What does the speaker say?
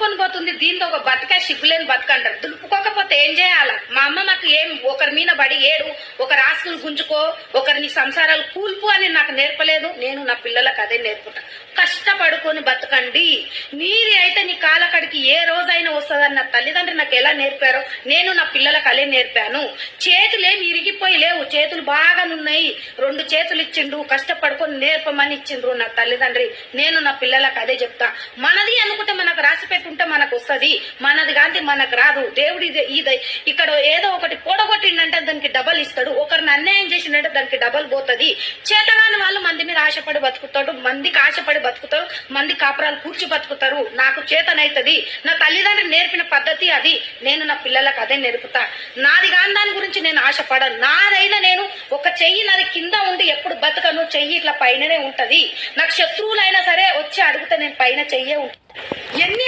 దులుపుకొని పోతుంది. దీంతో ఒక బతక సిగ్గులేని బతక అంటారు. దులుపుకోకపోతే ఏం చేయాల? మా అమ్మ మాకు ఏం ఒకరి మీద బడి ఏడు, ఒకరి ఆస్తులు గుంజుకో, ఒకరిని సంసారాలు కూల్పు అని నాకు నేర్పలేదు. నేను నా పిల్లలకు అదే నేర్పుతా. కష్టపడుకొని బతకండి. నీది అయితే నీ కాలకడికి ఏ రోజైనా వస్తుందని నా తల్లిదండ్రులు నాకు ఎలా నేర్పారో నేను నా పిల్లలకు అలే నేర్పాను. చేతులేమి ఇరిగిపోయి లేవు, చేతులు బాగానున్నాయి. 2 చేతులు ఇచ్చిండు, కష్టపడుకొని నేర్పమని ఇచ్చిండ్రు నా తల్లిదండ్రి. నేను నా పిల్లలకు అదే చెప్తా. మనది అనుకుంటే మనకు రాసి పెట్టుంటే మనకు వస్తుంది, మనది కాంతి మనకు రాదు. దేవుడి ఇది ఇక్కడ ఏదో ఒకటి పొడగొట్టిండంటే దానికి డబల్ ఇస్తాడు, ఒకరిని అన్యాయం చేసిండంటే దానికి డబల్ పోతుంది. చేతగాని వాళ్ళు మంది మీద ఆశపడి బతుకుతాడు, మందికి ఆశపడి బతుకుతారు, మంది కాపురాలు కూర్చి బతుకుతారు. నాకు చేతనైతుంది. నా తల్లిదండ్రులు నేర్పిన పద్ధతి అది. నేను నా పిల్లలకు అదే నేర్పుతా. నాది కాని దాని గురించి నేను ఆశపడను. నాదైనా నేను ఒక చెయ్యి నాది కింద ఉండి ఎప్పుడు బతకను, చెయ్యి ఇట్లా పైననే ఉంటది. నాకు శత్రువులైనా సరే వచ్చి అడిగితే నేను పైన చెయ్యే ఉంటుంది. ఎన్ని